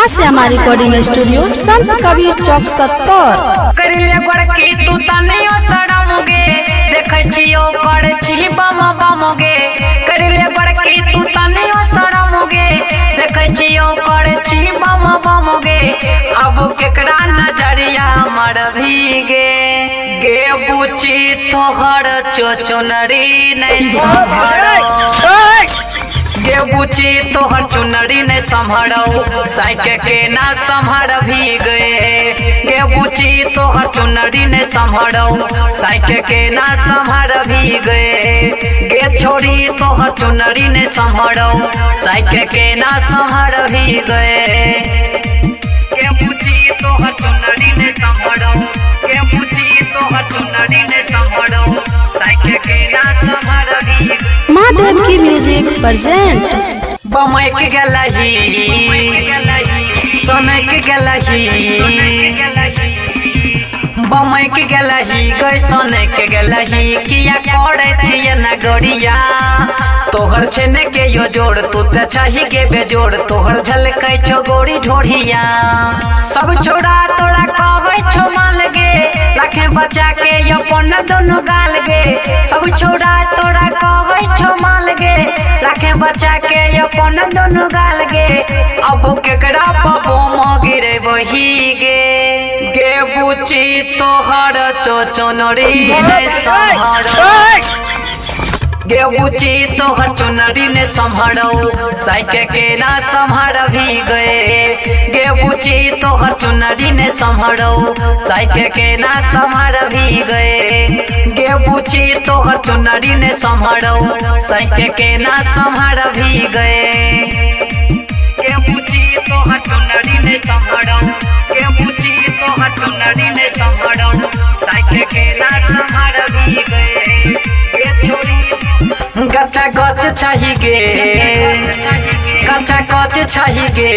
माँ से हमारी रिकॉर्डिंग स्टूडियो संत कबीर चौक 70। करिले गड़की तू तनियो सड़मगे देखै छियो करे छी बम बमगे। करिले गड़की तू तनियो सड़मगे देखै छियो करे छी बम बमगे। अब केकरा नजरिया मर भीगे गे बुची तोहर चोचुनरी नहीं संभरो गे बुची तोहर चुनरी ने संभरो साइके के ना संभर भी गए। गे बुची तोहर चुनरी ने संभरो साइके के ना संभर भी गए। गे छोरी तोहर चुनरी ने संभरो साइके के ना संभर भी गए। गे बुची तोहर चुनरी ने संभरो गे बुची तोहर चुनरी ने संभरो साइके के ना संभर भी गए। महादेव की म्यूजिक प्रेजेंट। बमैक गलही सोनक गलही बमैक गलही गई सोनक गलही किया करे छिए नगरिया। तोहर छेने के यो जोड़ तू त चाही के बेजोड़ तोहर झलकै छो गोरी ढोढ़िया। सब छोड़ा तोरा कहै छो माल गे रखे बचा के अपन दोनों गाल गे। सब छोड़ा तोरा कहै छो माल गे रखे बचा के अपन दोनों गाल गे। अब केकरा पबो मगिरे वही गे गे बुची तोहर चोचुनरी ने संभरो गे बुची तोहर चुनरी ने संभरो साइके के ना संभर भी गए। गे बुची तोहर चुनरी ने संभरो साइके के ना संभर भी गए। गे बुची तोहर चुनरी ने संभरो साइके के ना संभर भी गए। गे बुची तोहर चुनरी ने संभरो गे बुची तोहर चुनरी ने संभरो साइके के ना संभर भी गए। गे छोरी कच्चा कच छही गे कच्चा कच छही गे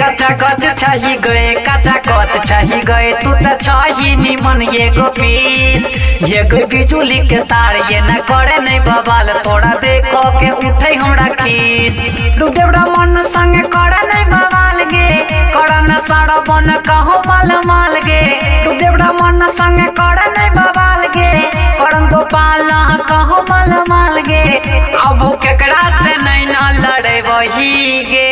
कच्चा कच छही गए कच्चा कच छही गए। तू त छही निमन एगो पीस एगो बिजुली के तार ये न करे नहीं बवाल तोड़ा देखो के उठे हमरा खीस। तू देवड़ा मन संग करे नहीं बवाल गे करन साड़ा बन कहो माल माल गे। तू देवड़ा मन संग करे नहीं बवाल गे करन गोपाल कहो माल माल गे। अब केकरा से नहीं ना लड़े वही गे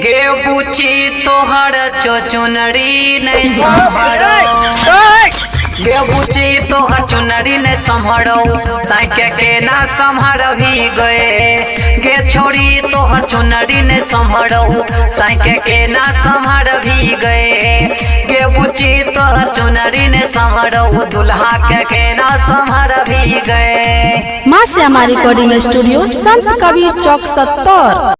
गे बुची तोहर चोचुनरी नहीं संभरो गे बुची तोहर चुनरी ने संभरो साइके के ना संभर भी गए। गे छोरी तोहर चुनरी ने संभरो साइके के ना संभर भी गए। गे बुची तोहर चुनरी ने संभरो दुल्हा के ना संभर भी गए। माँ से हमारी रिकॉर्डिंग स्टूडियो संत कबीर चौक 70।